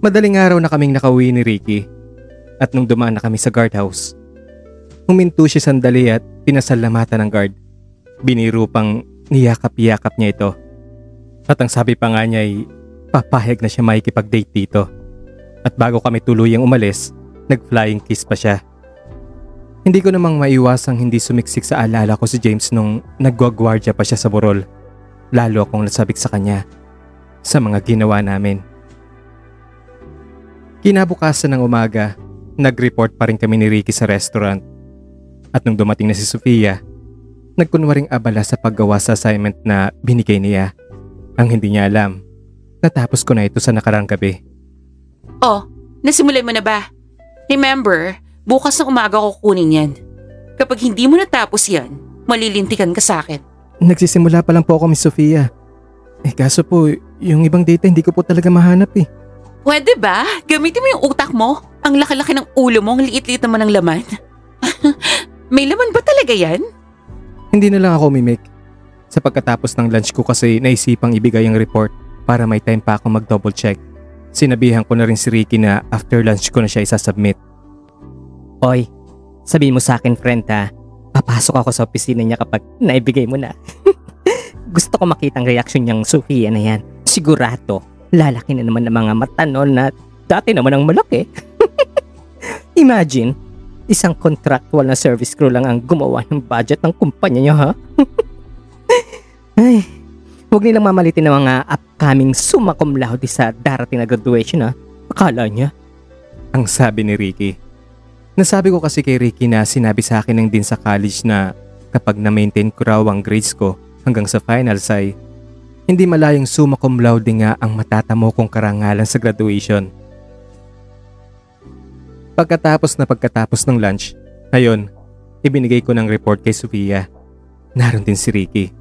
Madaling araw na kaming nakauwi ni Ricky at nung dumaan na kami sa guardhouse, huminto siya sandali at pinasalamatan ng guard. Biniro pang niyakap-yakap niya ito. At ang sabi pa nga niya ay papahig na siya makikipag-date dito. At bago kami tuluyang umalis, nag-flying kiss pa siya. Hindi ko namang maiwasang hindi sumiksik sa alala ko si James nung nagwagwardya pa siya sa burol. Lalo akong nasabik sa kanya sa mga ginawa namin. Kinabukasan ng umaga, nag-report pa rin kami ni Ricky sa restaurant. At nung dumating na si Sofia, nagkunwaring abala sa paggawa sa assignment na binigay niya. Ang hindi niya alam, natapos ko na ito sa nakarang gabi. Oh, nasimulan mo na ba? Remember, bukas ng umaga ko kunin yan. Kapag hindi mo natapos yan, malilintikan ka sa akin. Nagsisimula pa lang po ako, Miss Sofia. Kaso po, yung ibang data hindi ko po talaga mahanap eh. Pwede ba? Gamitin mo yung utak mo. Ang laki-laki ng ulo mo, ang liit-liit naman ng laman. May laman ba talaga yan? Hindi na lang ako mimik. Sa pagkatapos ng lunch ko kasi naisipang ibigay ang report para may time pa ako mag-double check. Sinabihan ko na rin si Ricky na after lunch ko na siya isasubmit. Oy, sabihin mo sa akin friend ha, papasok ako sa opisina niya kapag naibigay mo na. Gusto ko makita ang reaksyon niyang Sofia na yan. Sigurado. Lalaki na naman ng mga mata noon na dati naman ang malaki. Imagine, isang contractual na service crew lang ang gumawa ng budget ng kumpanya niya ha. Ay, huwag nilang mamalitin ng mga upcoming summa cum laude sa darating na graduation ha. Akala niya. Ang sabi ni Ricky. Nasabi ko kasi kay Ricky na sinabi sa akin ng din sa college na kapag na-maintain ko raw ang grades ko hanggang sa finals ay hindi malayong summa cum laude nga ang matatamo kong karangalan sa graduation. Pagkatapos ng lunch, ngayon, ibinigay ko ng report kay Sofia. Naroon din si Ricky.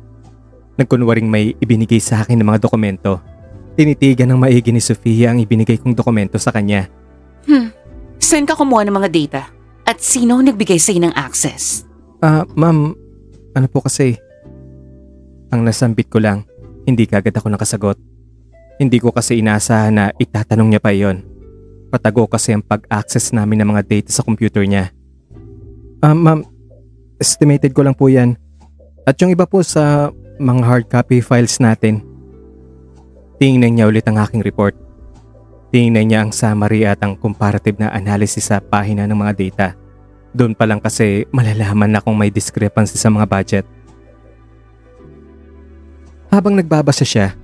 Nagkunwaring may ibinigay sa akin ng mga dokumento. Tinitigan ng maigi ni Sofia ang ibinigay kong dokumento sa kanya. Saan ka kumuha ng mga data? At sino nagbigay sa'yo ng access? Ma'am, ano po kasi? Ang nasambit ko lang. Hindi kagad ako nakasagot. Hindi ko kasi inaasahan na itatanong niya pa iyon. Patago kasi ang pag-access namin ng mga data sa computer niya. Ma'am, estimated ko lang po yan. At yung iba po sa mga hard copy files natin. Tingnan niya ulit ang aking report. Tingnan niya ang summary at ang comparative na analysis sa pahina ng mga data. Doon pa lang kasi malalaman na kung may discrepancy sa mga budget. Habang nagbabasa siya,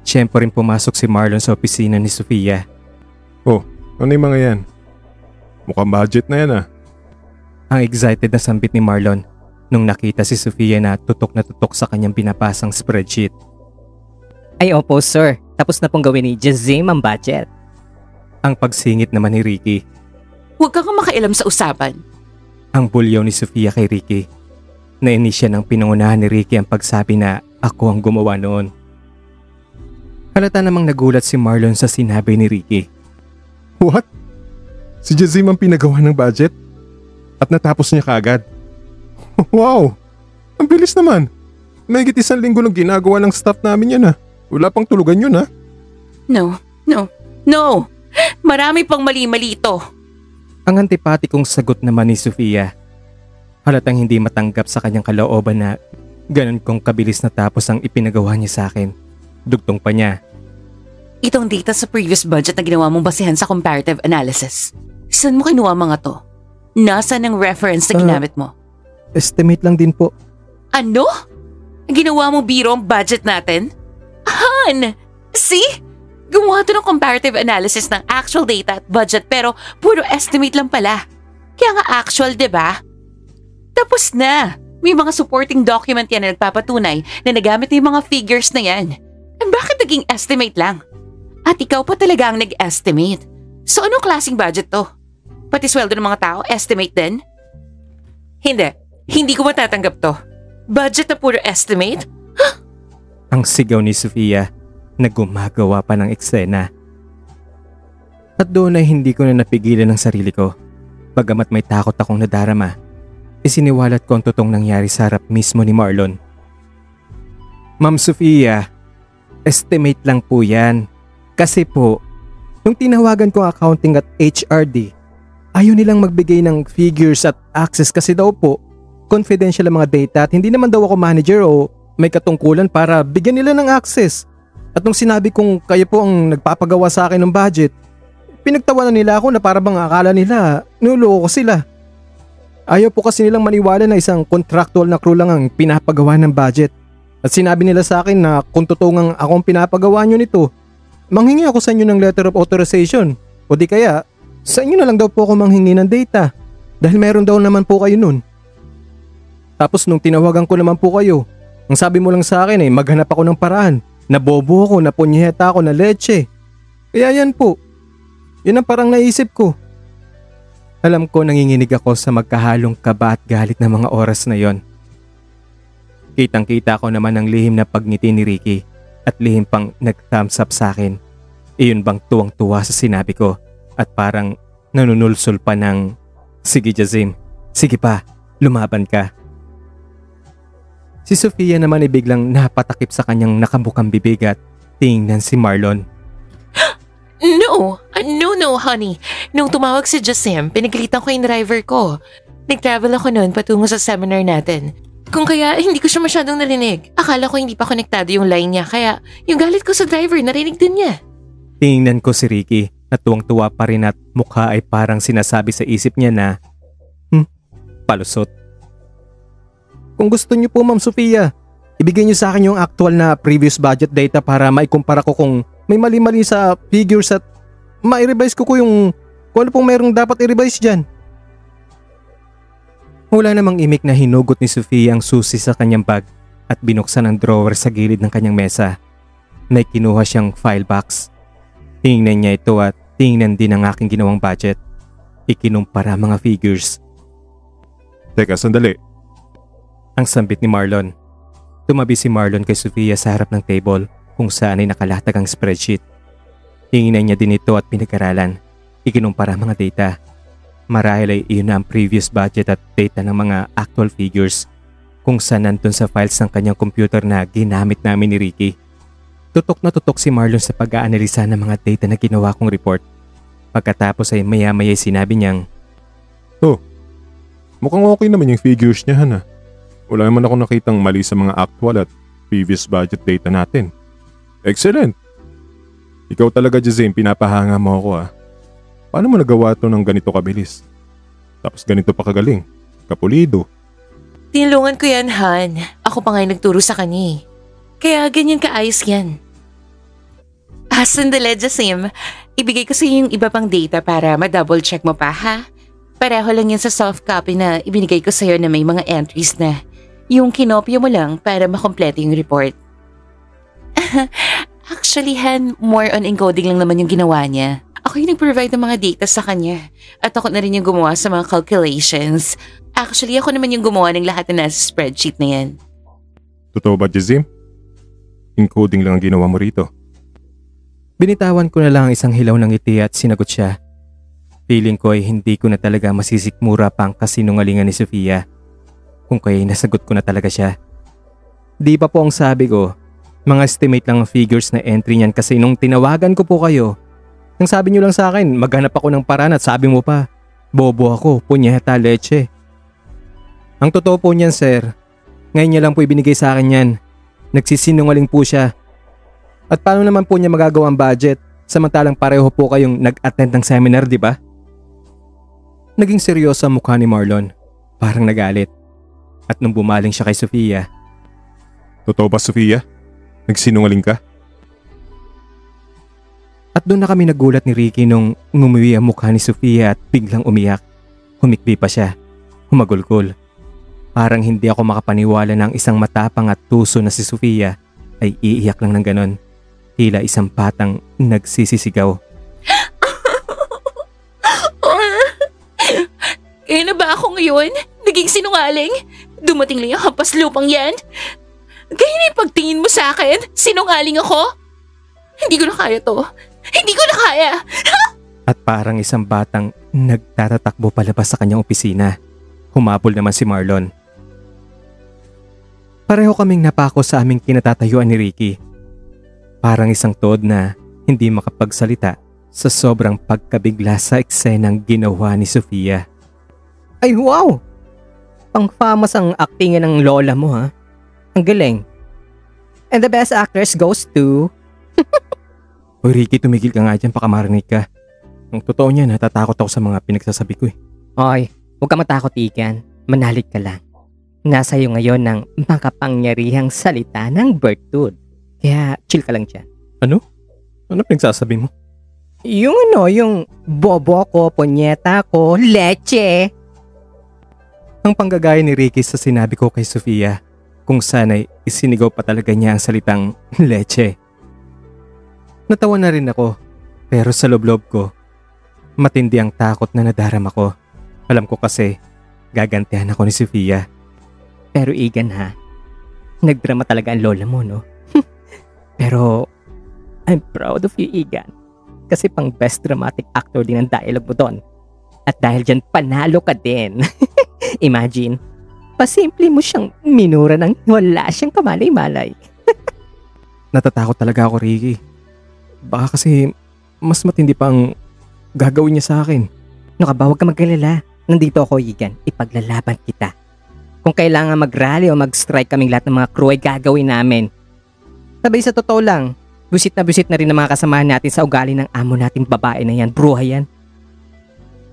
siyempre rin pumasok si Marlon sa opisina ni Sofia. Oh, ano yung mga yan? Mukhang budget na yan ah. Ang excited na sambit ni Marlon nung nakita si Sofia na tutok sa kanyang binabasang spreadsheet. Ay opo sir, tapos na pong gawin ni Jazim ang budget. Ang pagsingit naman ni Ricky. Huwag kang makialam sa usapan. Ang bulyaw ni Sofia kay Ricky. Nainis siya nang pinangunahan ni Ricky ang pagsabi na ako ang gumawa noon. Halata namang nagulat si Marlon sa sinabi ni Ricky. What? Si Jazim ang pinagawa ng budget? At natapos niya kaagad? Wow! Ang bilis naman! Mahigit 1 linggo lang ginagawa ng staff namin yan ah. Wala pang tulugan yun ah. No! Marami pang mali-mali ito. Ang antipatikong sagot naman ni Sofia. Halatang hindi matanggap sa kanyang kalooban na ganon kong kabilis na tapos ang ipinagawa niya sa akin. Dugtong pa niya. Itong data sa previous budget na ginawa mong basihan sa comparative analysis. Saan mo kinuha mga to? Nasaan ang reference na ginamit mo? Estimate lang din po. Ano? Ginawa mo biro ang budget natin? Han! See? Gumawa to ng comparative analysis ng actual data at budget pero puro estimate lang pala. Kaya nga actual, diba? Tapos na! May mga supporting document yan na nagpapatunay na nagamit na yung mga figures na yan. Bakit naging estimate lang? At ikaw pa talaga ang nag-estimate. So anong klaseng budget to? Pati sweldo ng mga tao, estimate din? Hindi ko matatanggap to. Budget na puro estimate? Huh? Ang sigaw ni Sofia na gumagawa pa ng eksena. At doon ay hindi ko na napigilan ang sarili ko. Bagamat may takot akong nadarama, isiniwalat ko ang totoong nangyari sa harap mismo ni Marlon. Ma'am Sofia, estimate lang po yan. Kasi po, nung tinawagan ko ang accounting at HRD, ayaw nilang magbigay ng figures at access kasi daw po, confidential ang mga data at hindi naman daw ako manager o may katungkulan para bigyan nila ng access. At nung sinabi kong kayo po ang nagpapagawa sa akin ng budget, pinagtawanan nila ako na para bang akala nila niloloko ko sila. Ayaw po kasi nilang maniwala na isang contractual na crew lang ang pinapagawa ng budget. At sinabi nila sa akin na kung totoong akong pinapagawa nyo nito, manghingi ako sa inyo ng letter of authorization o di kaya sa inyo na lang daw po ako manghingi ng data dahil meron daw naman po kayo nun. Tapos nung tinawagan ko naman po kayo, ang sabi mo lang sa akin ay maghanap ako ng paraan, nabobo ako, napunyeta ako na leche. Kaya yan po. Yan ang parang naisip ko. Alam ko nanginginig ako sa magkahalong kaba at galit na mga oras na yon. Kitang-kita ko naman ang lihim na pagngiti ni Ricky at lihim pang nag-thumbs up sa akin. Iyon bang tuwang-tuwa sa sinabi ko at parang nanunulsol pa ng, sige Jazim, sige pa, lumaban ka. Si Sofia naman ay biglang napatakip sa kanyang nakabukang bibig at tingnan si Marlon. No, honey. Nung tumawag si Jazim, pinagalitan ko yung driver ko. Nag-travel ako noon patungo sa seminar natin. Kung kaya, hindi ko siya masyadong narinig. Akala ko hindi pa konektado yung line niya, kaya yung galit ko sa driver, narinig din niya. Tingnan ko si Ricky na tuwang-tuwa pa rin at mukha ay parang sinasabi sa isip niya na, palusot. Kung gusto niyo po Ma'am Sofia, ibigay niyo sa akin yung actual na previous budget data para maikumpara ko kung may mali-mali sa figures at ma-revise ko yung kung ano pong merong dapat i-revise dyan. Wala namang imik na hinugot ni Sofia ang susi sa kanyang bag at binuksan ang drawer sa gilid ng kanyang mesa. May kinuha siyang file box. Tingnan niya ito at tingnan din ang aking ginawang budget. Ikinumpara mga figures. Teka, sandali. Ang sambit ni Marlon. Tumabi si Marlon kay Sofia sa harap ng table kung saan ay nakalatag ang spreadsheet. Tinginan niya din ito at pinag-aralan. Ikinumpara mga data. Marahil ay iyon na ang previous budget at data ng mga actual figures kung saan nandun sa files ng kanyang computer na ginamit namin ni Ricky. Tutok na tutok si Marlon sa pag-aanalisa ng mga data na ginawa kong report. Pagkatapos ay maya-maya sinabi niyang, Mukhang okay naman yung figures niya, Hana. Wala naman ako nakitang mali sa mga actual at previous budget data natin. Excellent! Ikaw talaga, Jazim, pinapahanga mo ako . Paano mo nagawa to ng ganito kabilis? Tapos ganito pa kagaling, kapulido. Tinulungan ko yan, Han. Ako pa nga yung nagturo sa kanya. Kaya ganyan kaayos yan. Sandali, Jazim. Ibigay ko sa iyo yung iba pang data para ma-double check mo pa, ha? Pareho lang yan sa soft copy na ibinigay ko sa iyo na may mga entries na. Yung kinopya mo lang para makompleto yung report. Actually, Han, more on encoding lang naman yung ginawa niya. Ako yung nag-provide ng mga data sa kanya. At ako na rin yung gumawa sa mga calculations. Actually, ako naman yung gumawa ng lahat na nasa spreadsheet na yan. Totoo ba, Jazim? Encoding lang ang ginawa mo rito. Binitawan ko na lang ang isang hilaw ng ngiti at sinagot siya. Feeling ko ay hindi ko na talaga masisikmura pa ang kasinungalingan ni Sofia. Kung kaya nasagot ko na talaga siya. Di ba po ang sabi ko, mga estimate lang ang figures na entry niyan kasi nung tinawagan ko po kayo, nang sabi niyo lang sa akin, maghanap ako ng paraan at sabi mo pa, bobo ako, punyeta leche. Ang totoo po niyan, sir, ngayon niya lang po ibinigay sa akin yan. Nagsisinungaling po siya. At paano naman po niya magagawa ang budget samantalang pareho po kayong nag-attend ng seminar, di ba? Naging seryoso ang mukha ni Marlon, parang nagalit. At nung bumaling siya kay Sofia, Totoo ba, Sofia? Nagsinungaling ka? At doon na kami nagulat ni Ricky nung ngumuwi ang mukha ni Sofia at biglang umiyak. Humikbi pa siya, humagulgol. Parang hindi ako makapaniwala na ang isang matapang at tuso na si Sofia ay iiyak lang ng ganon. Tila isang batang nagsisisigaw. Kaya na ba ako ngayon? Naging sinungaling? Dumating lang yung hampas lupang yan? Ganyan yung pagtingin mo sa akin? Sinungaling ako? Hindi ko na kaya to. Hindi ko na kaya. At parang isang batang nagtatatakbo palabas sa kanyang opisina. Humabol naman si Marlon. Pareho kaming napako sa aming kinatatayuan ni Ricky. Parang isang toad na hindi makapagsalita sa sobrang pagkabigla sa eksenang ginawa ni Sofia. Ay wow! Pang-famous ang actingin ng lola mo ha. Ang galing. And the best actress goes to... Hoy Ricky, tumigil ka nga dyan, baka marinig ka. Ang totoo niya, natatakot ako sa mga pinagsasabi ko eh. Oy, huwag ka matakot Igan. Manalig ka lang. Nasa iyo ngayon ng makapangyarihang salita ng Bertud. Kaya chill ka lang dyan. Ano? Ano pinagsasabi mo? Yung bobo ko, punyeta ko, leche. Ang panggagaya ni Ricky sa sinabi ko kay Sofia, kung sana'y isinigaw pa talaga niya ang salitang leche. Natawa na rin ako, pero sa loob-loob ko, matindi ang takot na nadarama ko. Alam ko kasi, gagantihan ako ni Sofia. Pero Igan ha, nagdrama talaga ang lola mo no? Pero I'm proud of you Igan. Kasi pang best dramatic actor din ang dialogue mo doon. At dahil dyan panalo ka din. Imagine, pasimple mo siyang minura ng wala siyang kamalay-malay. Natatakot talaga ako, Ricky. Baka kasi mas matindi pa ang gagawin niya sa akin. No ka ba, huwag ka magkalala. Nandito ako, Igan. Ipaglalaban kita. Kung kailangan mag-rally o mag-strike kaming lahat ng mga crew ay gagawin namin. Sabay sa totoo lang, busit na rin ang mga kasamahan natin sa ugali ng amo nating babae na yan, bruha yan.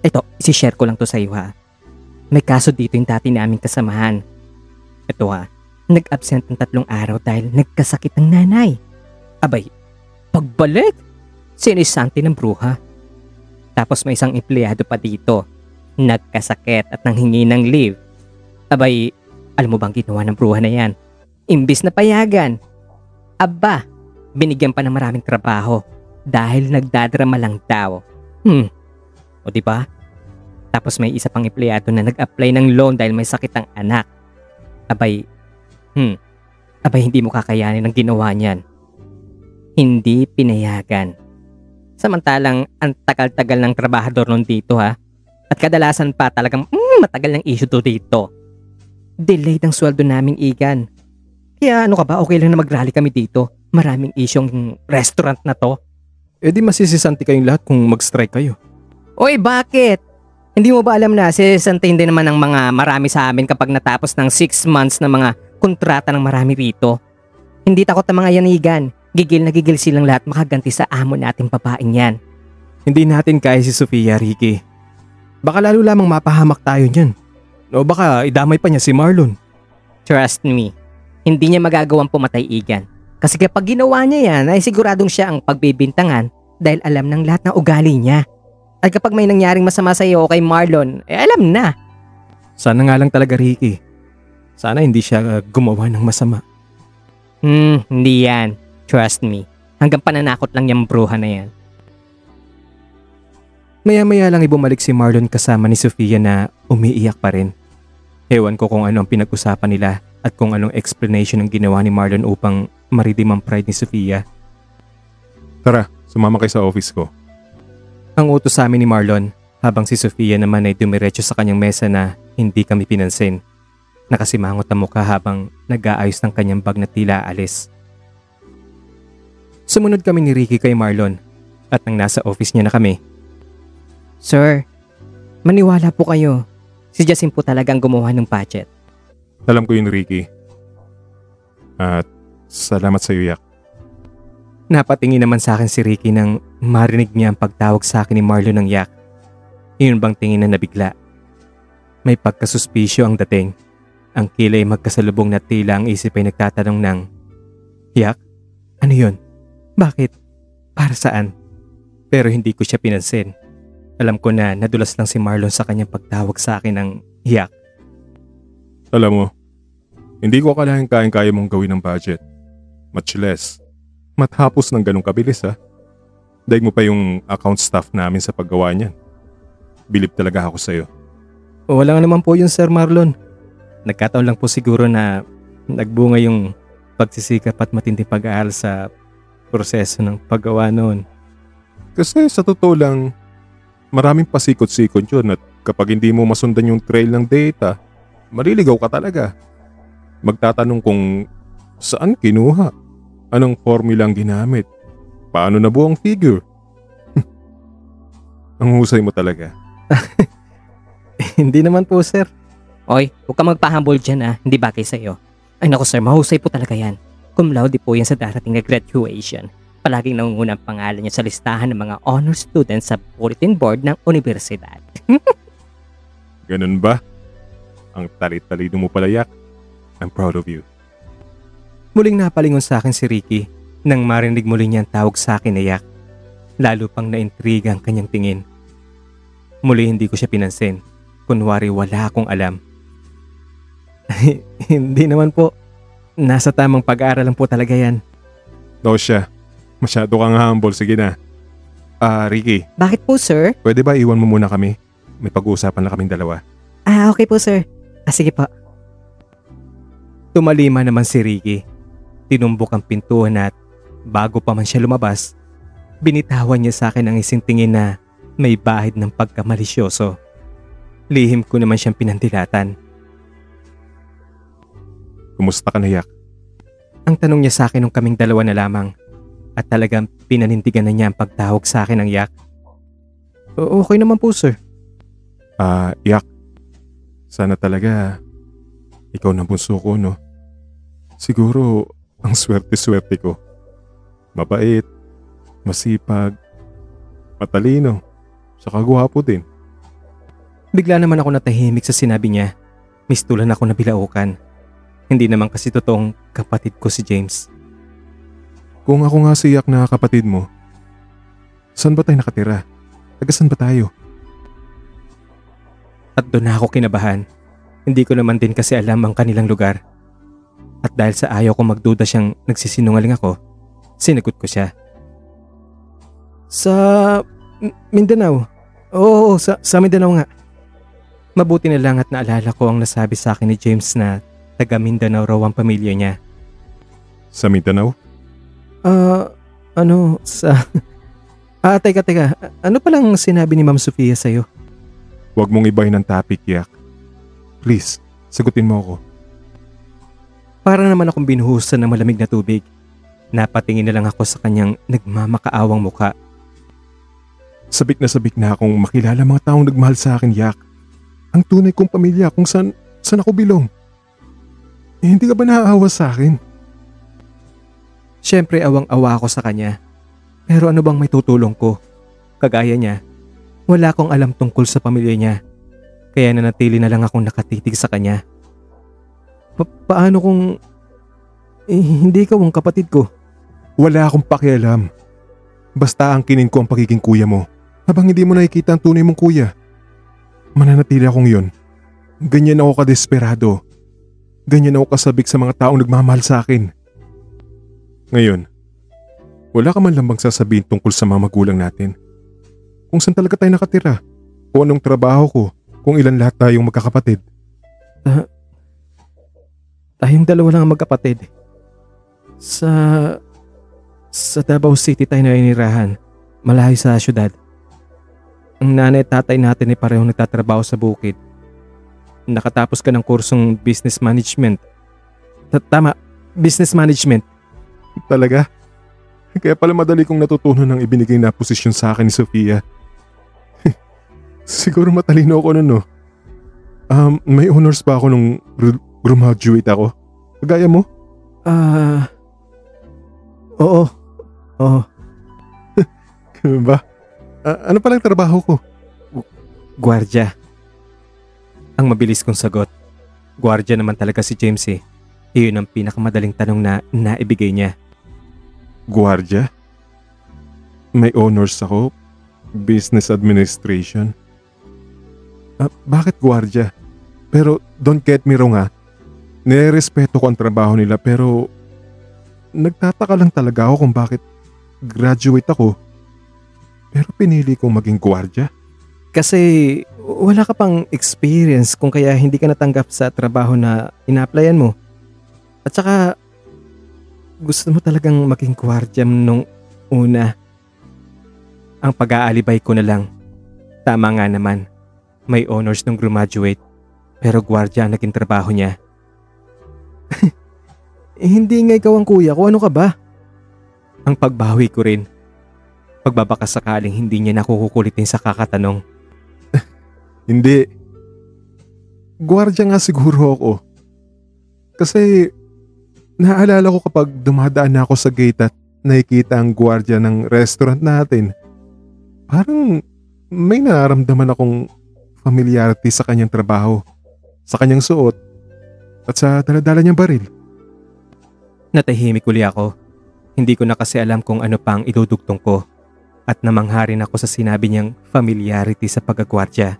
Ito, isi-share ko lang to sa iyo ha. May kaso dito yung dati naming kasamahan. Ito ha, nag-absent ng 3 araw dahil nagkasakit ng nanay. Abay, pagbalik, sinisante ng bruha. Tapos may isang empleyado pa dito, nagkasakit at nanghingi ng leave. Abay, alam mo bang ginawa ng bruha na yan? Imbis na payagan, aba, binigyan pa ng maraming trabaho dahil nagdadrama lang daw. O diba? Tapos may isa pang empleyado na nag-apply ng loan dahil may sakit ang anak. Abay, hindi mo kakayanin ang ginawa niyan. Hindi pinayagan. Samantalang ang tagal-tagal ng trabahador nun dito ha. At kadalasan pa talagang matagal ng issue to dito. Delayed ang sweldo naming Igan. Kaya ano ka ba, okay lang na mag-rally kami dito. Maraming isyong restaurant na to. Eh di masisisanti kayong lahat kung mag-strike kayo. Oy, bakit? Hindi mo ba alam na sisantayin din naman ng mga marami sa amin kapag natapos ng 6 months na mga kontrata ng marami rito? Hindi takot ang mga yanigan. Gigil na gigil silang lahat makaganti sa amo nating babaeng yan. Hindi natin kaya si Sofia, Ricky. Baka lalo lamang mapahamak tayo niyan. O baka idamay pa niya si Marlon. Trust me, hindi niya magagawang pumatay Igan. Kasi kapag ginawa niya yan ay siguradong siya ang pagbibintangan dahil alam ng lahat ng ugali niya. At kapag may nangyaring masama sa iyo o kay Marlon, alam na. Sana nga lang talaga Ricky. Sana hindi siya gumawa ng masama. Hindi yan. Trust me. Hanggang pananakot lang yung bruha na yan. Maya-maya lang ibumalik si Marlon kasama ni Sofia na umiiyak pa rin. Ewan ko kung ano ang pinag-usapan nila at kung anong explanation ang ginawa ni Marlon upang maridim ang pride ni Sofia. Tara, sumama kayo sa office ko. Ang utos sa amin ni Marlon habang si Sofia naman ay dumiretso sa kanyang mesa na hindi kami pinansin. Nakasimangot ang mukha habang nag-aayos ng kanyang bag na tila alis. Sumunod kami ni Ricky kay Marlon at nang nasa office niya na kami. Sir, maniwala po kayo. Si Jasim po talagang gumawa ng budget. Alam ko yun, Ricky. At salamat sa iyo, Yak. Napatingin naman sa akin si Ricky nang marinig niya ang pagtawag sa akin ni Marlon ng Yak. Iyon bang tingin na nabigla? May pagkasuspisyo ang dating. Ang kilay magkasalubong na tila ang isip ay nagtatanong ng, Yak, ano yun? Bakit? Para saan? Pero hindi ko siya pinansin. Alam ko na nadulas lang si Marlon sa kanyang pagtawag sa akin ng Yak. Alam mo, hindi ko akalain kaya mong gawin ng budget. Much less, matapos ng ganong kabilis ha. Daig mo pa yung account staff namin sa paggawa niyan. Bilib talaga ako sa'yo. Wala naman po yun Sir Marlon. Nagkataon lang po siguro na nagbunga yung pagsisikap at matinding pag-aaral sa proseso ng paggawa noon. Kasi sa totoo lang, maraming pasikot-sikot yun at kapag hindi mo masundan yung trail ng data, maliligaw ka talaga. Magtatanong kung saan kinuha, anong formula ang ginamit, paano nabuo ang figure. Ang husay mo talaga. Hindi naman po, sir. Oy, huwag ka magpahambol dyan hindi bagay sa'yo. Ay naku sir, mahusay po talaga yan. Cum laude po yan sa darating na graduation. Palaging nangunguna ang pangalan niya sa listahan ng mga honor students sa bulletin board ng universidad. Ganun ba? Ang talit-talino mo pala, Yak. I'm proud of you. Muling napalingon sa akin si Ricky nang marinig muli niya ang tawag sa akin na Yak. Lalo pang naintriga ang kanyang tingin. Muli hindi ko siya pinansin. Kunwari wala akong alam. Hindi naman po. Nasa tamang pag-aaral lang po talaga yan. No siya. Masyado kang humble. Sige na. Ricky, Bakit po sir? pwede ba iwan mo muna kami? May pag-uusapan na kaming dalawa. Okay po sir. Sige po. Tumalima naman si Ricky. Tinumbok ang pintuan at bago pa man siya lumabas, binitawan niya sa akin ang isang tingin na may bahid ng pagkamalisyoso. Lihim ko naman siyang pinandilatan. Kumusta ka na, Yak? Ang tanong niya sa akin nung kaming dalawa na lamang at talagang pinanindigan na niya ang pagtawag sa akin ng Yak. Okay naman po sir. Yak. Sana talaga ikaw na bunso ko, no? Siguro ang swerte-swerte ko. Mabait, masipag, matalino, saka gwapo din. Bigla naman ako natahimik sa sinabi niya. Mistulan ako na bilaukan. Hindi naman kasi totoong kapatid ko si James. Kung ako nga si Yak na kapatid mo, saan ba tayo nakatira? Taga saan ba tayo? At doon na ako kinabahan. Hindi ko naman din kasi alam ang kanilang lugar. At dahil sa ayaw ko magduda siyang nagsisinungaling ako, sinagot ko siya. Sa Mindanao. Oo, sa Mindanao nga. Mabuti na lang at naalala ko ang nasabi sa akin ni James na taga Mindanao raw ang pamilya niya. Sa Mindanao? Teka. Ano palang sinabi ni Ma'am Sofia sa'yo? Huwag mong ibahin ang topic, Yak. Please, sagutin mo ako. Para naman akong binuhusan ng malamig na tubig. Napatingin na lang ako sa kanyang nagmamakaawang muka. Sabik na akong makilala mga taong nagmahal sa akin, Yak. Ang tunay kong pamilya kung saan ako bilong. Hindi ka ba naaawa sa akin? Siyempre awang-awa ako sa kanya. Pero ano bang may tutulong ko? Kagaya niya, wala akong alam tungkol sa pamilya niya. Kaya nanatili na lang akong nakatitig sa kanya. Paano kung hindi ikaw ang kapatid ko? Wala akong pakialam. Basta angkinin ko ang pagiging kuya mo. Habang hindi mo nakikita ang tunay mong kuya, mananatili akong yun. Ganyan ako kadesperado. Ganyan ako kasabik sa mga taong nagmamahal sa akin. Ngayon, wala ka man lang bang sasabihin tungkol sa mga magulang natin? Kung saan talaga tayo nakatira? Kung anong trabaho ko? Kung ilan lahat tayong magkakapatid? Tayong dalawa lang ang magkapatid. Sa Davao City tayo nainirahan, malayo sa syudad. Ang nanay at tatay natin ay parehong nagtatrabaho sa bukid. Nakatapos ka ng kursong business management. Tama, business management. Talaga? Kaya pala madali kong natutunan ang ibinigay na posisyon sa akin ni Sofia. Siguro matalino ako nun, no? May honors pa ako nung graduate ako. Kagaya mo? Oo. Ganun ba? Ano palang trabaho ko? Gwardiya. Ang mabilis kong sagot. Gwardiya naman talaga si James eh. Iyon ang pinakamadaling tanong na naibigay niya. Gwardiya? May honors ako? Business administration? Bakit gwardiya? Pero don't get me wrong ha. Nirespeto ko ang trabaho nila pero nagtataka lang talaga ako kung bakit graduate ako pero pinili kong maging gwardiya. Kasi wala ka pang experience kung kaya hindi ka natanggap sa trabaho na ina-applyan mo. At saka gusto mo talagang maging gwardiya nung una. Ang pag-aalibay ko na lang. Tama nga naman. May honors nung graduate. Pero gwardiya ang naging trabaho niya. Hindi nga ikaw ang kuya ko. Ano ka ba? Ang pagbawi ko rin. Pagbabaka sakaling hindi niya nakukulitin sa kakatanong. Hindi. Gwardiya nga siguro ako. Kasi naalala ko kapag dumadaan na ako sa gate at nakikita ang gwardiya ng restaurant natin. Parang may nararamdaman akong familiarity sa kanyang trabaho, sa kanyang suot, at sa daladala niyang baril. Natahimik uli ako. Hindi ko na kasi alam kung ano pa ang idudugtong ko. At namangharin ako sa sinabi niyang familiarity sa pagkagwardya.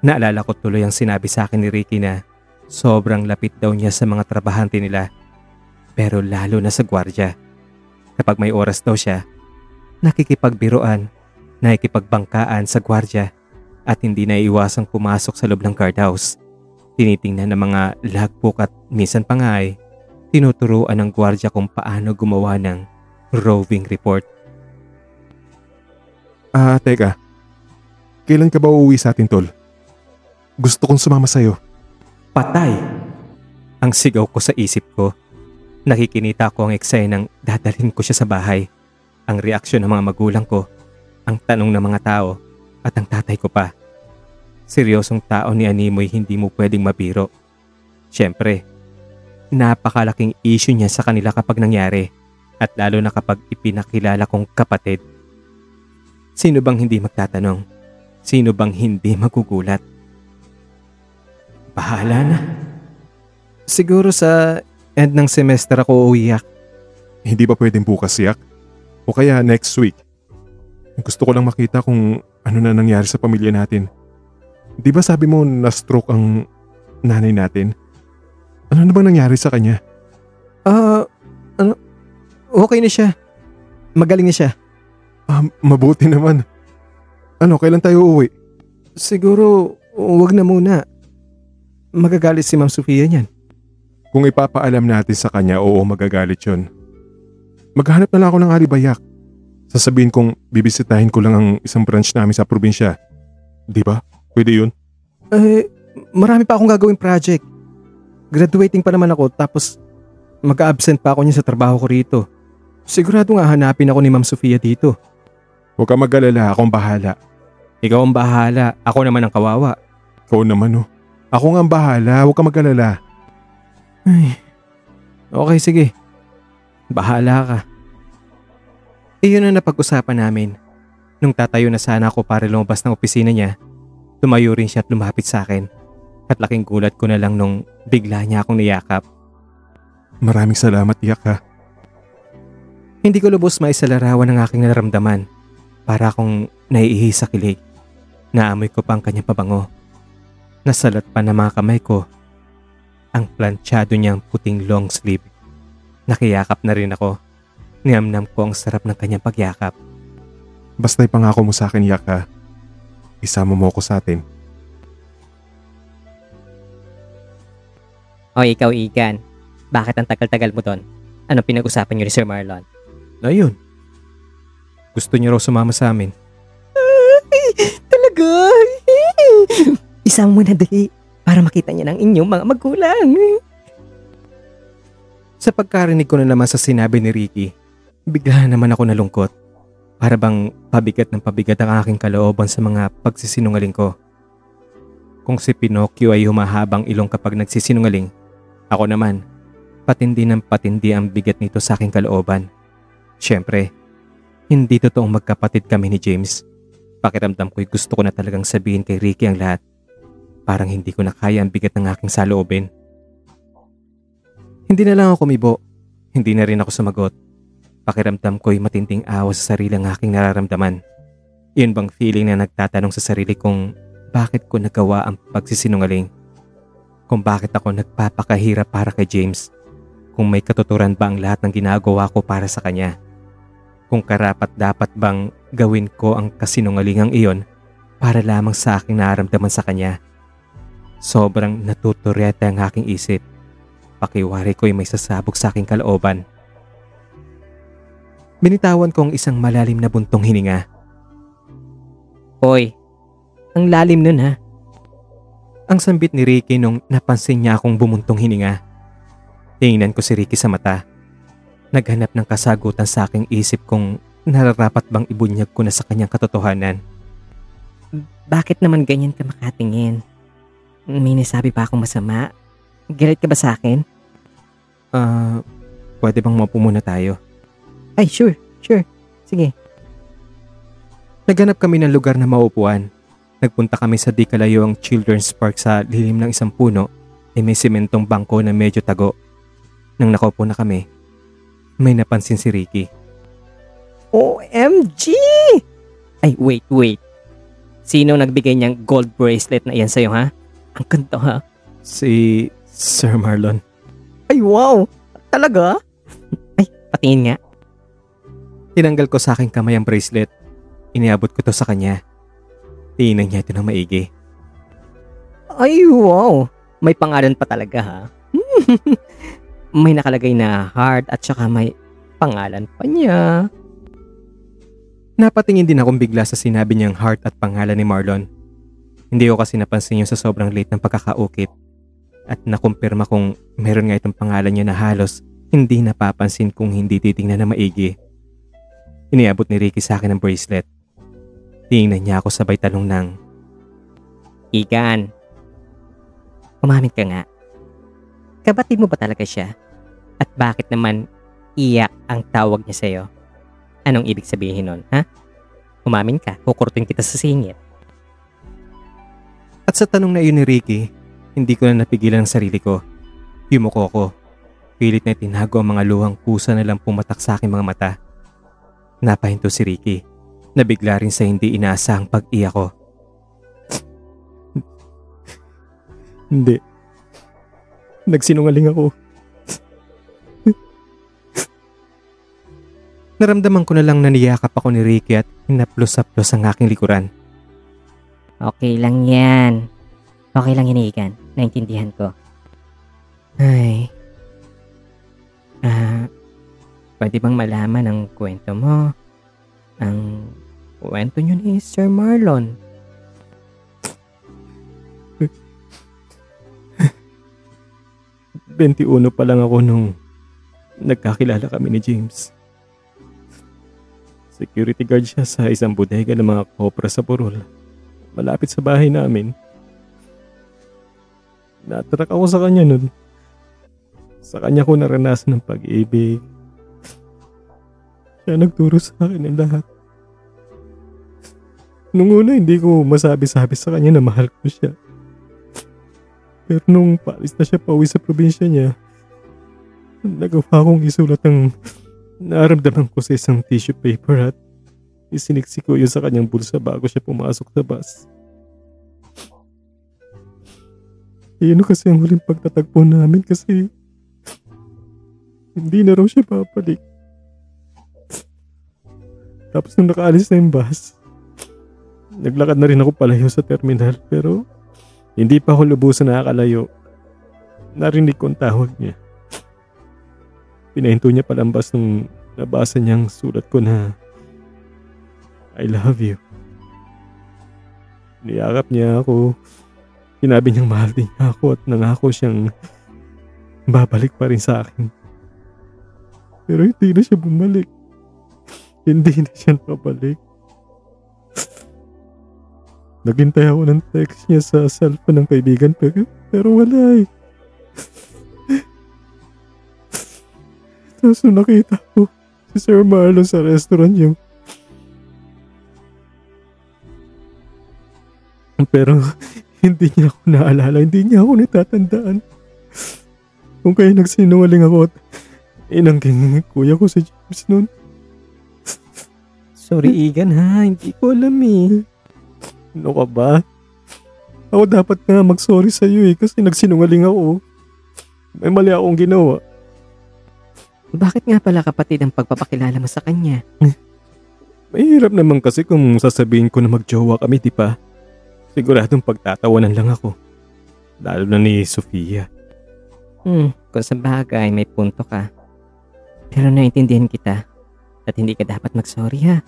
Naalala ko tuloy ang sinabi sa akin ni Ricky na sobrang lapit daw niya sa mga trabahante nila. Pero lalo na sa gwardya. Kapag may oras daw siya, nakikipagbiruan, nakikipagbangkaan sa gwardya at hindi na iwasang pumasok sa loob ng guardhouse. Tinitingnan ng mga logbook at minsan pa nga ay tinuturuan ng gwardya kung paano gumawa ng roving report. Teka. Kailan ka ba uuwi sa atin, tol? Gusto kong sumama sa'yo. Patay! Ang sigaw ko sa isip ko. Nakikinita ko ang eksenang dadalhin ko siya sa bahay. Ang reaksyon ng mga magulang ko, ang tanong ng mga tao, at ang tatay ko pa. Seryosong tao ni Animoy hindi mo pwedeng mabiro. Siyempre, napakalaking issue niya sa kanila kapag nangyari at lalo na kapag ipinakilala kong kapatid. Sino bang hindi magtatanong? Sino bang hindi magugulat? Bahala na. Siguro sa end ng semester ako uwiyak. Hindi ba pwedeng bukas, Yak? O kaya next week? Gusto ko lang makita kung ano na nangyari sa pamilya natin. Di ba sabi mo na-stroke ang nanay natin? Ano na bang nangyari sa kanya? Okay na siya. Magaling na siya. Mabuti naman. Ano, kailan tayo uuwi? Siguro, wag na muna. Magagalit si Ma'am Sofia niyan. Kung ipapaalam natin sa kanya, oo, magagalit yun. Maghanap na lang ako ng alibayak. Sasabihin kong bibisitahin ko lang ang isang branch namin sa probinsya. Di ba? Pwede yun? Marami pa akong gagawing project. Graduating pa naman ako tapos mag-absent pa ako niya sa trabaho ko rito. Sigurado nga hanapin ako ni Ma'am Sofia dito. Huwag ka mag-alala, akong bahala. Ikaw ang bahala, ako naman ang kawawa. Ikaw naman oh. Ako nga ang bahala, huwag ka mag-alala. Ay, okay sige. Bahala ka. Iyon ang napag-usapan namin. Nung tatayo na sana ako para lumabas ng opisina niya, tumayo rin siya at lumapit sa akin. At laking gulat ko na lang nung bigla niya akong niyakap. Maraming salamat, Yak ha. Hindi ko lubos maisalarawan ang aking nararamdaman. Para akong naiihi sa kilig. Naamoy ko pa ang kanyang pabango. Nasalat pa na mga kamay ko. Ang planchado niyang puting long sleeve. Nakiyakap na rin ako. Niamnam ko ang sarap ng kanyang pagyakap. Basta ipangako mo sa akin, Yak ha. Isama mo ako sa atin. O ikaw, Igan. Bakit ang tagal-tagal mo doon? Anong pinag-usapan niyo ni Sir Marlon? Ayun. Gusto niyo raw sumama sa amin. Talaga? Isama mo na dali para makita niya ng inyong mga magulang. Sa pagkarinig ko na naman sa sinabi ni Ricky, bigla naman ako nalungkot. Para bang pabigat ng pabigat ang aking kalooban sa mga pagsisinungaling ko. Kung si Pinocchio ay humahabang ilong kapag nagsisinungaling, ako naman, patindi ng patindi ang bigat nito sa aking kalooban. Siyempre, hindi totoong magkapatid kami ni James. Pakiramdam ko'y gusto ko na talagang sabihin kay Ricky ang lahat. Parang hindi ko na kaya ang bigat ng aking saloobin. Hindi na lang ako kumibo. Hindi na rin ako sumagot. Pakiramdam ko'y matinding awa sa sarili ang aking nararamdaman. Yun bang feeling na nagtatanong sa sarili kung bakit ko nagawa ang pagsisinungaling? Kung bakit ako nagpapakahirap para kay James? Kung may katuturan ba ang lahat ng ginagawa ko para sa kanya? Kung karapat dapat bang gawin ko ang kasinungalingang iyon para lamang sa aking nararamdaman sa kanya? Sobrang natuturyete ang aking isip. Pakiwari ko'y may sasabog sa aking kalooban. Binitawan ko ang isang malalim na buntong hininga. Hoy, ang lalim nun ha. Ang sambit ni Ricky nung napansin niya akong bumuntong hininga. Tingnan ko si Ricky sa mata. Naghanap ng kasagutan sa aking isip kung nararapat bang ibunyag ko na sa kanyang katotohanan. Bakit naman ganyan ka makatingin? May nasabi pa akong masama? Galit ka ba sa akin? Pwede bang maupo muna tayo? Ay, sure. Sige. Naghanap kami ng lugar na maupuan. Nagpunta kami sa di kalayuang children's park sa lilim ng isang puno e may simentong bangko na medyo tago. Nang nakaupo na kami, may napansin si Ricky. OMG! Ay, wait. Sino nagbigay niyang gold bracelet na iyan sa'yo ha? Ang ganda ha? Si Sir Marlon. Ay, wow! Talaga? Ay, patingin nga. Tinanggal ko sa aking kamay ang bracelet. Iniabot ko to sa kanya. Tingnan niya ito ng maigi. Ay, wow! May pangalan pa talaga ha? May nakalagay na heart at saka may pangalan pa niya. Napatingin din akong bigla sa sinabi niyang heart at pangalan ni Marlon. Hindi ko kasi napansin yun sa sobrang late ng pagkakaukit. At nakumpirma kung meron nga itong pangalan niya na halos hindi napapansin kung hindi titingnan na maigi. Iniabot ni Ricky sa akin ang bracelet. Tingnan niya ako sabay tanong ng, Igan, umamin ka nga. Kabatid mo ba talaga siya? At bakit naman iyak ang tawag niya sa'yo? Anong ibig sabihin nun, ha? Umamin ka, kukurtin kita sa singit. At sa tanong na iyon ni Ricky, hindi ko na napigilan ang sarili ko. Yumuko ko. Pilit na tinago ang mga luhang kusa na lang pumatak sa aking mga mata. Napahinto si Ricky. Nabigla rin sa hindi inaasahang pag-iyak ko. Hindi. Nagsinungaling ako. Naramdaman ko na lang na niyakap ako ni Ricky at hinaplos-haplos ang aking likuran. Okay lang yan. Okay lang yan, Igan. Naintindihan ko. Ay. Pwede bang malaman ang kwento mo? Ang kwento niyo ni Sir Marlon. ₱21 pa lang ako nung nagkakilala kami ni James. Security guard siya sa isang bodega ng mga kopra sa Burol. Malapit sa bahay namin. Natrak ako sa kanya nun. Sa kanya ko naranasan ng pag-ibig. Siya nagturo sa akin ng lahat. Nung una hindi ko masabi-sabi sa kanya na mahal ko siya. Pero nung paalis na siya pauwi sa probinsya niya, nagawa kong isulat ang naramdaman ko sa isang tissue paper at isiniksik ko yun sa kanyang bulsa bago siya pumasok sa bus. Iyon kasi ang huling pagtatagpo namin kasi hindi na raw siya babalik. Tapos nung nakaalis na yung bus, naglakad na rin ako palayo sa terminal pero hindi pa ako lubusan nakakalayo. Narinig ko ang tawag niya. Pinahinto niya palang bus nung nabasa niyang sulat ko na I love you. Niyakap niya ako. Sinabi niyang mahal din niya ako at nangako siyang babalik pa rin sa akin. Pero hindi na siya bumalik. Hindi na siya nakabalik. Naghintay ako ng text niya sa cellphone ng kaibigan pero wala eh. Tapos nung nakita ko si Sir Marlon sa restaurant niyo. Pero hindi niya ako naalala, hindi niya ako natatandaan. Kung kaya nagsinungaling ako at inangging kuya ko si James noon. Sorry, Igan ha, hindi ko alam eh. Ano ka ba? Ako dapat nga mag-sorry sa'yo eh kasi nagsinungaling ako. May mali akong ginawa. Bakit nga pala kapatid ang pagpapakilala mo sa kanya? Mahirap naman kasi kung sasabihin ko na magjowa kami, di ba? Siguradong pagtatawanan lang ako. Lalo na ni Sofia. Kung sa bagay may punto ka. Pero naintindihan kita. At hindi ka dapat mag-sorry ha.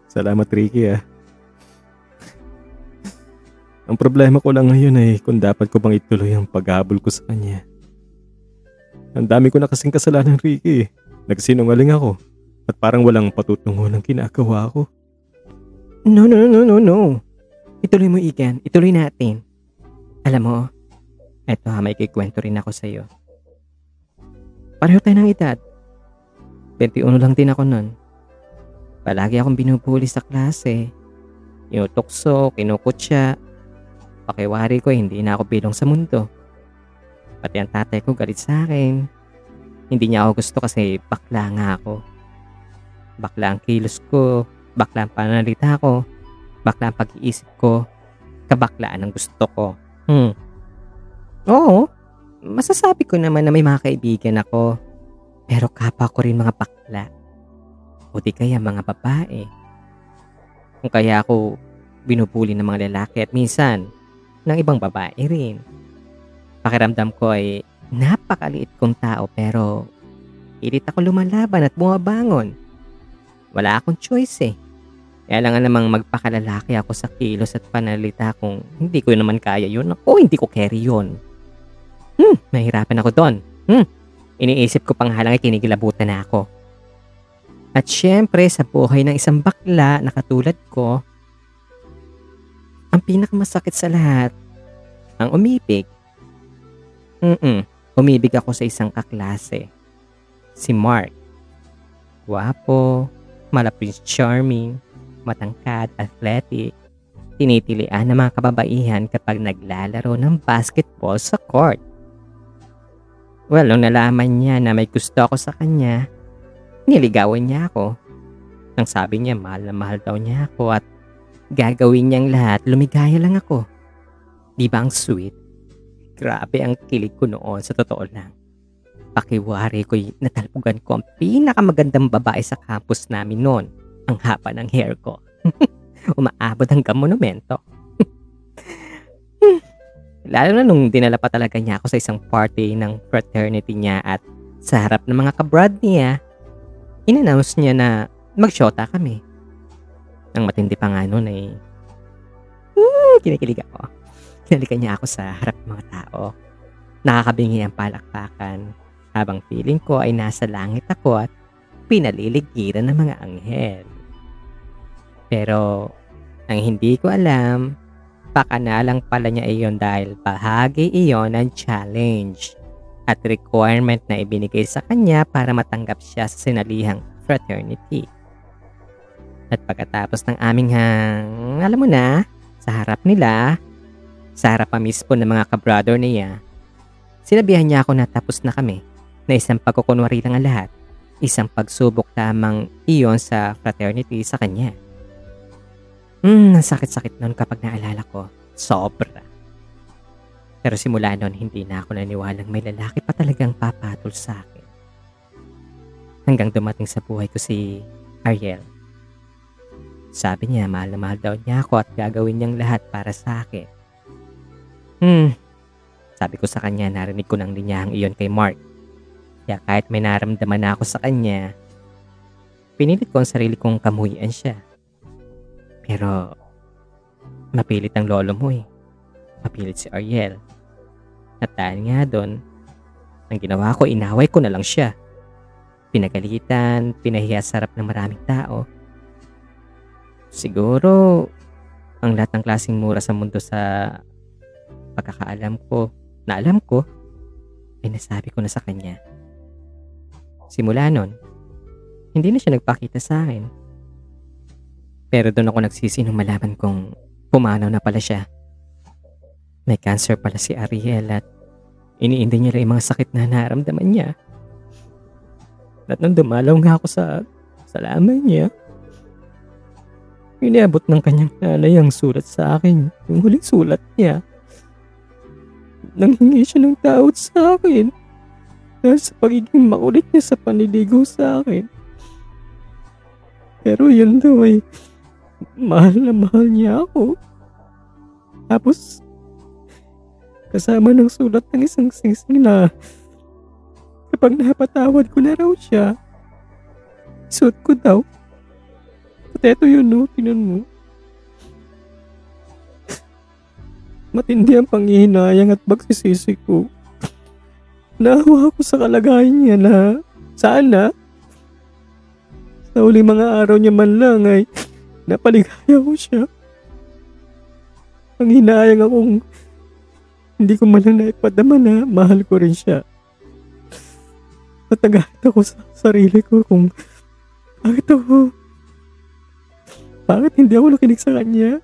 Salamat, Ricky ah. Ang problema ko lang ngayon ay kung dapat ko bang ituloy ang paghabol ko sa kanya. Ang dami ko na kasing kasalanan, Ricky. Nagsinungaling ako at parang walang patutungo ng kinagawa ko. No. Ituloy mo, Igan. Ituloy natin. Alam mo, eto may kikwento rin ako sa'yo. Pareho tayo ng edad. 21 lang din ako nun. Palagi akong binubuli sa klase. Inutukso, kinukutya. Pakiwari ko hindi na ako bilong sa mundo. Pati ang tatay ko galit sa akin. Hindi niya ako gusto kasi bakla nga ako. Bakla ang kilos ko, bakla ang pananalita ko, bakla ang pag-iisip ko, kabaklaan ang gusto ko. Oo, masasabi ko naman na may mga kaibigan ako. Pero kapwa ko rin mga bakla. O di kaya mga babae. Kung kaya ako binubuli ng mga lalaki at minsan ng ibang babae rin. Pakiramdam ko ay napakaliit kong tao pero pilit ako lumalaban at bumabangon. Wala akong choice eh. Kaya lang namang magpakalalaki ako sa kilos at panalita kung hindi ko naman kaya yun. O hindi ko carry yun. Mahirapan ako doon. Iniisip ko pang halang ay kinikilabutan na ako. At syempre sa buhay ng isang bakla na katulad ko, ang pinakamasakit sa lahat, ang umibig. Umibig ako sa isang kaklase. Si Mark. Guwapo, Prince Charming, matangkad, athletic. Tinitilian ng mga kababaihan kapag naglalaro ng basketball sa court. Well, nung nalaman niya na may gusto ako sa kanya, niligawan niya ako. Nang sabi niya mahal na mahal daw niya ako at gagawin niyang lahat, lumigaya lang ako. Di ba ang sweet? Grabe ang kilig ko noon sa totoo lang. Pakiwari ko'y natalpugan ko ang pinakamagandang babae sa campus namin noon. Ang haba ng hair ko. Umaabot hanggang monumento. Lalo na nung dinala pa talaga niya ako sa isang party ng fraternity niya at sa harap ng mga kabrad niya, in-announce niya na mag-shota kami. Ang matindi pa nga noon ay kinikilig ako. Kinalikan niya ako sa harap ng mga tao. Nakakabingi ang palakpakan habang feeling ko ay nasa langit ako at pinaliligiran ng mga anghel. Pero ang hindi ko alam, pakanalang pala niya iyon dahil bahagi iyon ng challenge at requirement na ibinigay sa kanya para matanggap siya sa sinalihang fraternity. At pagkatapos ng aming alam mo na, sa harap nila, sa harap pa mismo ng mga kabrother niya, sinabihan niya ako na tapos na kami, na isang pagkukunwari lang ang lahat, isang pagsubok lamang iyon sa fraternity sa kanya. Ang sakit-sakit nun kapag naalala ko, sobra. Pero simula nun, hindi na ako naniwalang may lalaki pa talagang papatol sa akin. Hanggang dumating sa buhay ko si Ariel. Sabi niya, mahal na mahal daw niya ako at gagawin niyang lahat para sa akin. Sabi ko sa kanya, narinig ko ng linyahang iyon kay Mark. Kaya kahit may naramdaman na ako sa kanya, pinilit ko ang sarili kong kamuhian siya. Pero, mapilit ang lolo mo eh. Mapilit si Ariel. At dahil nga doon, ang ginawa ko, inaway ko na lang siya. Pinagalitan, pinahiya sa harap ng maraming tao. Siguro, ang lahat ng klaseng mura sa mundo sa pagkakaalam ko, na alam ko, ay nasabi ko na sa kanya. Simula nun, hindi na siya nagpakita sa akin. Pero doon ako nagsisi nung malaman kong pumanaw na pala siya. May cancer pala si Ariel at iniindi niya lang yung mga sakit na naramdaman niya. At nung dumalaw nga ako sa laman niya, iniabot ng kanyang nanay ang sulat sa akin, yung huling sulat niya. Nanghingi siya ng tawad sa akin dahil sa pagiging makulit niya sa panliligaw sa akin. Pero yun daw ay mahal na mahal niya ako. Tapos kasama ng sulat ng isang sising na Kapag napatawad ko na raw siya, suot ko daw. At eto yun, no? Tinan mo. Matindi ang panghihinayang at pagsisisi ko. Naawa ako sa kalagayan niya na sana sa uli mga araw niya man lang ay napaligaya ko siya. Ang hinayang akong hindi ko man lang naipadama na mahal ko rin siya. Natagalit ako sa sarili ko kung bakit hindi ako nakinig sa kanya?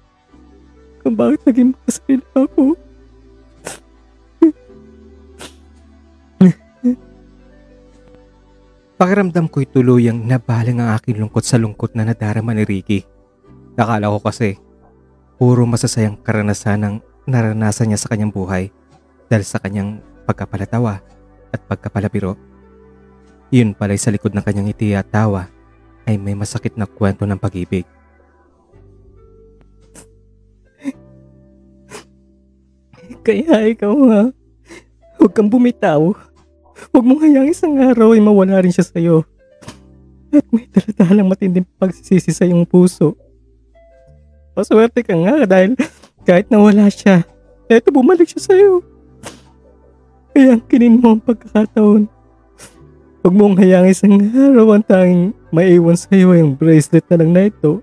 Kung bakit naging masarili ako? Pakiramdam ko'y tuluyang nabaling ang aking lungkot sa lungkot na nadarama ni Ricky. Akala ko kasi, puro masasayang karanasan ang naranasan niya sa kanyang buhay dahil sa kanyang pagkapalatawa at pagkapalabiro. Yun pala'y sa likod ng kanyang ngiti at tawa ay may masakit na kwento ng pag-ibig. Kaya ikaw ha, huwag kang bumitaw. Huwag mong hayang isang araw ay mawala rin siya sa'yo. At may daladalang matinding pagsisisi sa iyong puso. Paswerte ka nga dahil kahit nawala siya, eto bumalik siya sa'yo. Kaya kinin mo ang pagkakataon. Huwag mong hayang isang araw ang tanging maiwan sa'yo ay ang bracelet na lang na ito.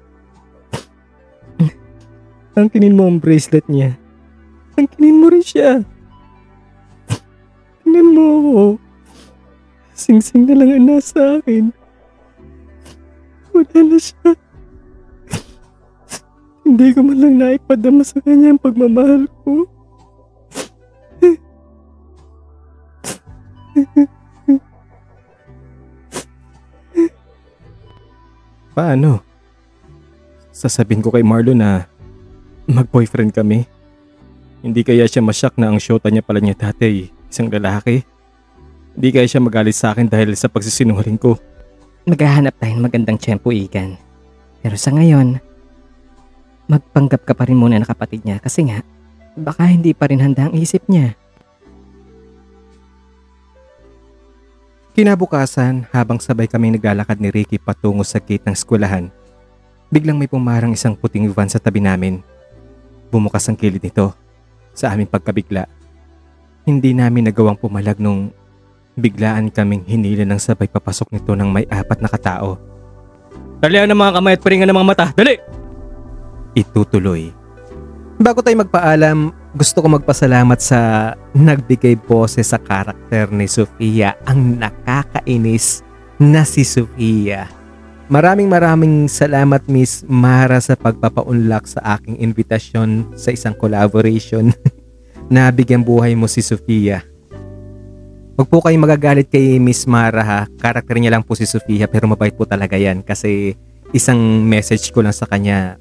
Angkinin mo ang bracelet niya. Angkinin mo rin siya. Tingnan mo ako. Sing-sing na lang ang nasa akin. Wala na siya. Hindi ko man lang naipadama sa kanya ang pagmamahal ko. Paano? Sasabihin ko kay Marlon na mag-boyfriend kami? Hindi kaya siya masyak na ang syota niya pala niya dati isang lalaki? Hindi kaya siya magalit sa akin dahil sa pagsisinungaling ko? Maghahanap tayo ng magandang tiyempo, Igan. Pero sa ngayon, magpanggap ka pa rin muna na kapatid niya kasi nga, baka hindi pa rin handa ang isip niya. Kinabukasan, habang sabay kaming naglalakad ni Ricky patungo sa gate ng eskwelahan, biglang may pumarang isang puting van sa tabi namin. Bumukas ang kilid nito. Sa aming pagkabigla, hindi namin nagawang pumalag nung biglaan kaming hinila ng sabay papasok nito ng may 4 na katao. Talian ng mga kamay at paringan ng mga mata, dali! Itutuloy. Bago tayo magpaalam, gusto ko magpasalamat sa nagbigay boses sa karakter ni Sofia, ang nakakainis na si Sofia. Maraming salamat Miss Mara sa pagpapaunlak sa aking invitasyon sa isang collaboration na bigyan buhay mo si Sofia. Huwag po kayong magagalit kay Miss Mara ha, karakter niya lang po si Sofia pero mabait po talaga yan kasi isang message ko lang sa kanya.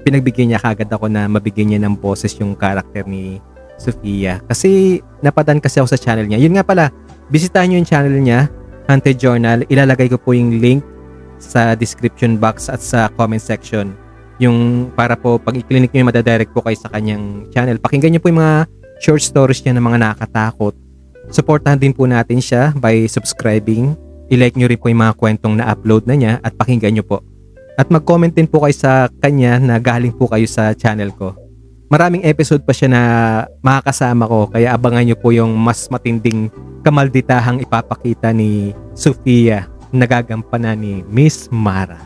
Pinagbigyan niya kagad ako na mabigyan niya ng boses yung karakter ni Sofia. Kasi napadan kasi ako sa channel niya. Yun nga pala, bisitahin niyo yung channel niya, Haunted Journal. Ilalagay ko po yung link sa description box at sa comment section. Yung para po pag i-click niyo madadirect po kayo sa kanyang channel. Pakinggan niyo po yung mga short stories niya ng mga nakakatakot. Supportahan din po natin siya by subscribing. I-like niyo rin po yung mga kwentong na-upload na niya at pakinggan niyo po. At mag-comment din po kayo sa kanya na galing po kayo sa channel ko. Maraming episode pa siya na makakasama ko kaya abangan nyo po yung mas matinding kamalditahang ipapakita ni Sofia nagagampanan ni Miss Mara.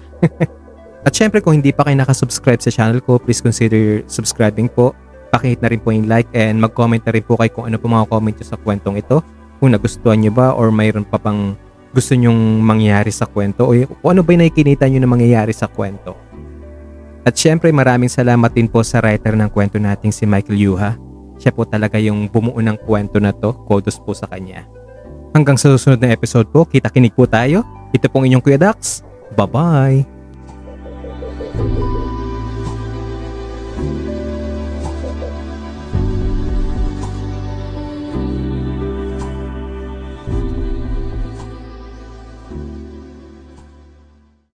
At syempre kung hindi pa kayo nakasubscribe sa channel ko, please consider subscribing po. Pakihit na rin po yung like and mag-comment na rin po kayo kung ano po mga comment nyo sa kwentong ito. Kung nagustuhan nyo ba or mayroon pa pang gusto nyong mangyari sa kwento o kung ano ba yung nakikinita nyo na mangyayari sa kwento. At syempre maraming salamat din po sa writer ng kwento nating si Michael Yuha. Siya po talaga yung bumuo ng kwento na to. Kudos po sa kanya. Hanggang sa susunod na episode po, kita-kinig po tayo. Ito pong inyong Kuya Dax. Bye-bye!